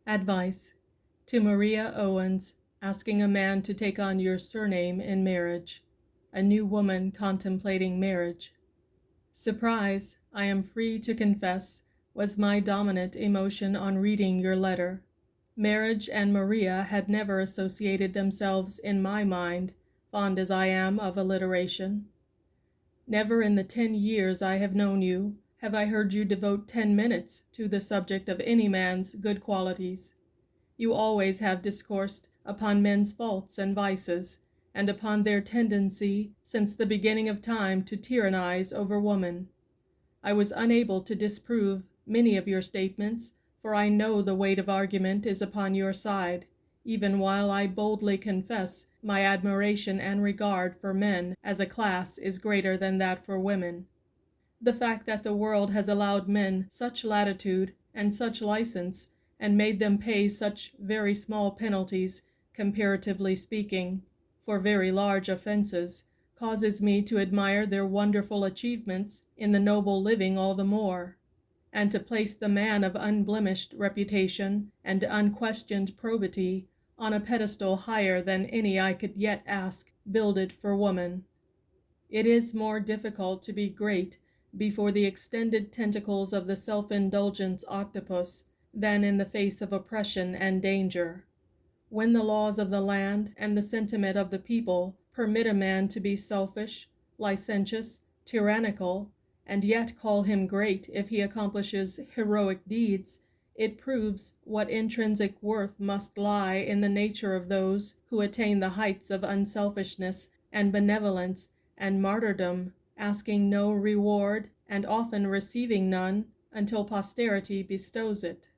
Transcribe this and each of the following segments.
Advice to Maria Owens, asking a man to take on your surname in marriage. A new woman contemplating marriage. Surprise, I am free to confess, was my dominant emotion on reading your letter. Marriage and Maria had never associated themselves in my mind, fond as I am of alliteration. Never in the 10 years I have known you have I heard you devote 10 minutes to the subject of any man's good qualities. You always have discoursed upon men's faults and vices, and upon their tendency since the beginning of time to tyrannize over woman. I was unable to disprove many of your statements, for I know the weight of argument is upon your side, even while I boldly confess my admiration and regard for men as a class is greater than that for women. The fact that the world has allowed men such latitude and such license, and made them pay such very small penalties, comparatively speaking, for very large offenses, causes me to admire their wonderful achievements in the noble living all the more, and to place the man of unblemished reputation and unquestioned probity on a pedestal higher than any I could yet ask builded for woman. It is more difficult to be great before the extended tentacles of the self-indulgence octopus than in the face of oppression and danger. When the laws of the land and the sentiment of the people permit a man to be selfish, licentious, tyrannical, and yet call him great if he accomplishes heroic deeds, it proves what intrinsic worth must lie in the nature of those who attain the heights of unselfishness and benevolence and martyrdom, asking no reward and often receiving none until posterity bestows it.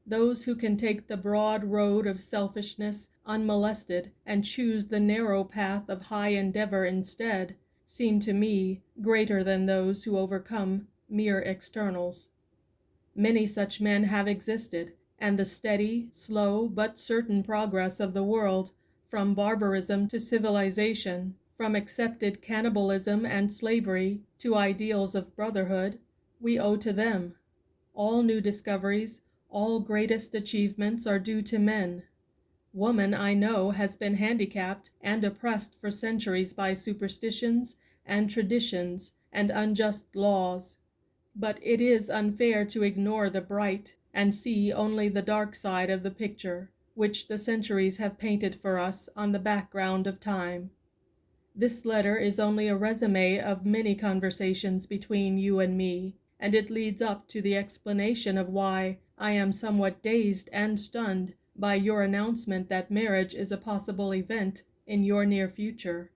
Those who can take the broad road of selfishness unmolested and choose the narrow path of high endeavor instead seem to me greater than those who overcome mere externals. Many such men have existed, and the steady, slow, but certain progress of the world, from barbarism to civilization, from accepted cannibalism and slavery to ideals of brotherhood, we owe to them. All new discoveries, all greatest achievements are due to men. Woman, I know, has been handicapped and oppressed for centuries by superstitions and traditions and unjust laws, but it is unfair to ignore the bright and see only the dark side of the picture, which the centuries have painted for us on the background of time. This letter is only a resume of many conversations between you and me, and it leads up to the explanation of why I am somewhat dazed and stunned by your announcement that marriage is a possible event in your near future.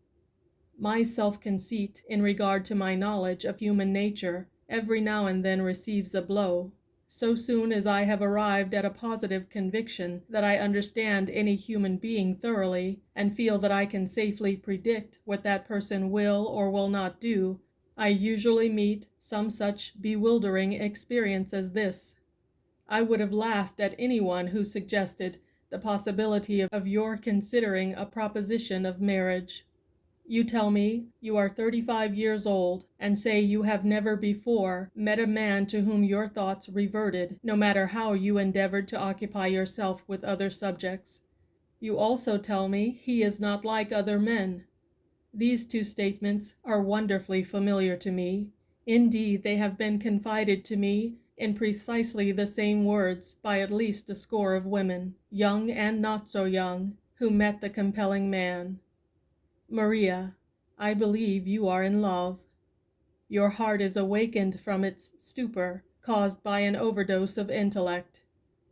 My self-conceit in regard to my knowledge of human nature every now and then receives a blow. So soon as I have arrived at a positive conviction that I understand any human being thoroughly, and feel that I can safely predict what that person will or will not do, I usually meet some such bewildering experience as this. I would have laughed at anyone who suggested the possibility of your considering a proposition of marriage. You tell me you are 35 years old, and say you have never before met a man to whom your thoughts reverted, no matter how you endeavored to occupy yourself with other subjects. You also tell me he is not like other men. These two statements are wonderfully familiar to me. Indeed, they have been confided to me in precisely the same words by at least a score of women, young and not so young, who met the compelling man. Maria, I believe you are in love. Your heart is awakened from its stupor, caused by an overdose of intellect,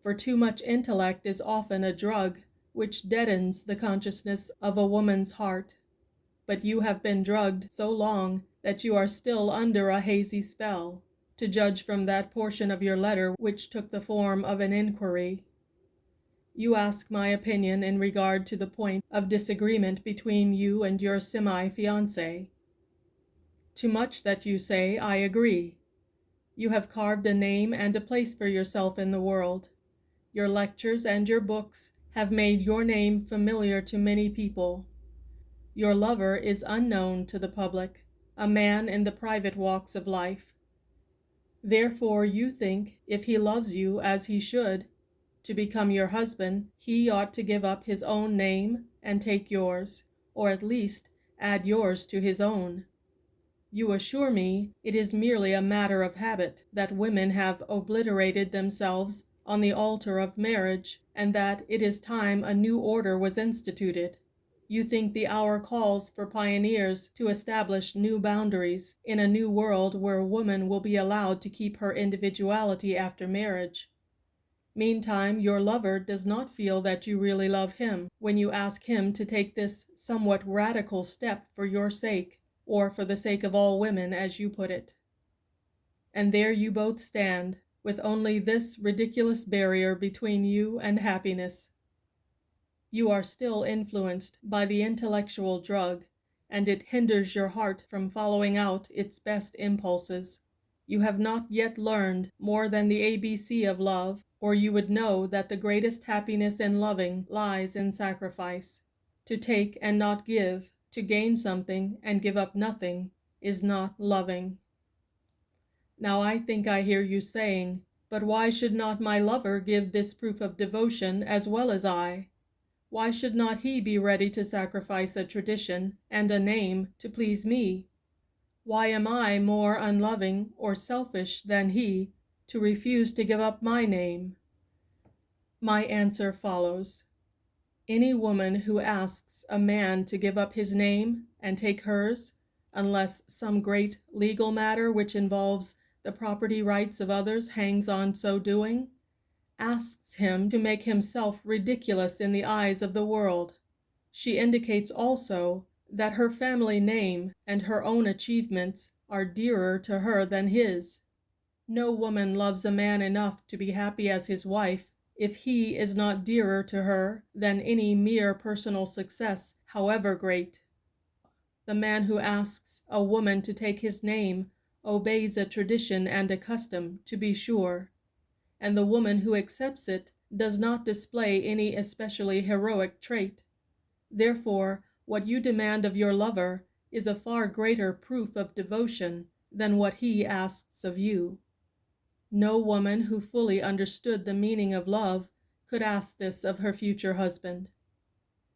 for too much intellect is often a drug which deadens the consciousness of a woman's heart. But you have been drugged so long that you are still under a hazy spell, to judge from that portion of your letter which took the form of an inquiry. You ask my opinion in regard to the point of disagreement between you and your semi-fiancé. To much that you say I agree. You have carved a name and a place for yourself in the world. Your lectures and your books have made your name familiar to many people. Your lover is unknown to the public, a man in the private walks of life. Therefore you think, if he loves you as he should, To become your husband, he ought to give up his own name and take yours, or at least add yours to his own. You assure me it is merely a matter of habit, that women have obliterated themselves on the altar of marriage, and that it is time a new order was instituted. You think the hour calls for pioneers to establish new boundaries in a new world where woman will be allowed to keep her individuality after marriage. Meantime, your lover does not feel that you really love him when you ask him to take this somewhat radical step for your sake, or for the sake of all women, as you put it. And there you both stand, with only this ridiculous barrier between you and happiness. You are still influenced by the intellectual drug, and it hinders your heart from following out its best impulses. You have not yet learned more than the ABC of love, or you would know that the greatest happiness in loving lies in sacrifice. To take and not give, to gain something and give up nothing, is not loving. Now I think I hear you saying, "But why should not my lover give this proof of devotion as well as I? Why should not he be ready to sacrifice a tradition and a name to please me? Why am I more unloving or selfish than he to refuse to give up my name?" My answer follows. Any woman who asks a man to give up his name and take hers, unless some great legal matter which involves the property rights of others hangs on so doing, asks him to make himself ridiculous in the eyes of the world. She indicates also that her family name and her own achievements are dearer to her than his. No woman loves a man enough to be happy as his wife if he is not dearer to her than any mere personal success, however great. The man who asks a woman to take his name obeys a tradition and a custom, to be sure, and the woman who accepts it does not display any especially heroic trait. Therefore, what you demand of your lover is a far greater proof of devotion than what he asks of you. No woman who fully understood the meaning of love could ask this of her future husband.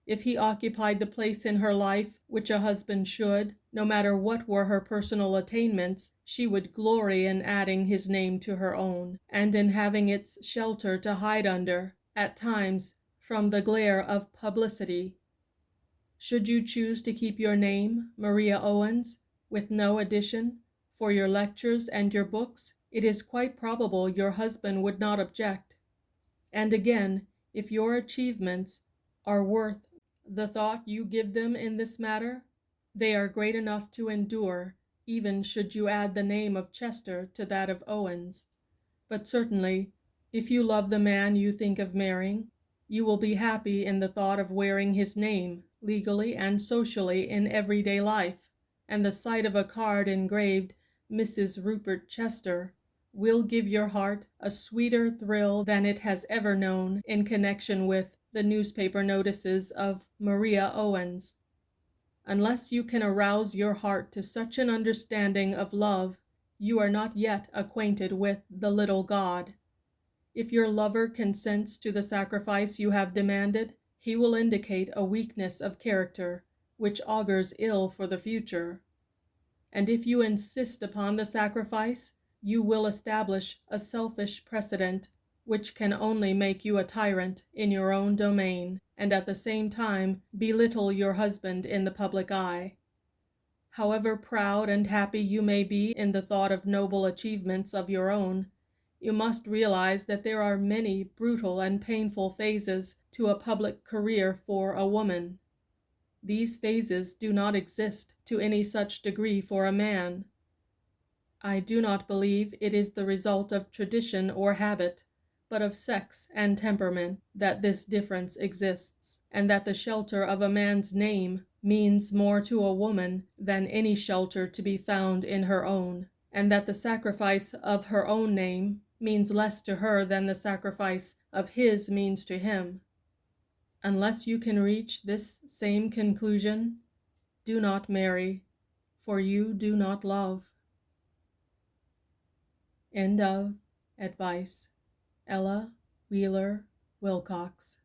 If he occupied the place in her life which a husband should, no matter what were her personal attainments, she would glory in adding his name to her own, and in having its shelter to hide under, at times, from the glare of publicity. Should you choose to keep your name, Maria Owens, with no addition, for your lectures and your books, it is quite probable your husband would not object. And again, if your achievements are worth the thought you give them in this matter, they are great enough to endure, even should you add the name of Chester to that of Owens. But certainly, if you love the man you think of marrying, you will be happy in the thought of wearing his name, legally and socially, in everyday life, and the sight of a card engraved Mrs. Rupert Chester will give your heart a sweeter thrill than it has ever known in connection with the newspaper notices of Maria Owens. Unless you can arouse your heart to such an understanding of love, you are not yet acquainted with the little God. If your lover consents to the sacrifice you have demanded, he will indicate a weakness of character which augurs ill for the future. And if you insist upon the sacrifice, you will establish a selfish precedent which can only make you a tyrant in your own domain, and at the same time belittle your husband in the public eye. However proud and happy you may be in the thought of noble achievements of your own, you must realize that there are many brutal and painful phases to a public career for a woman. These phases do not exist to any such degree for a man. I do not believe it is the result of tradition or habit, but of sex and temperament, that this difference exists, and that the shelter of a man's name means more to a woman than any shelter to be found in her own, and that the sacrifice of her own name means less to her than the sacrifice of his means to him. Unless you can reach this same conclusion, do not marry, for you do not love. End of advice. Ella Wheeler Wilcox.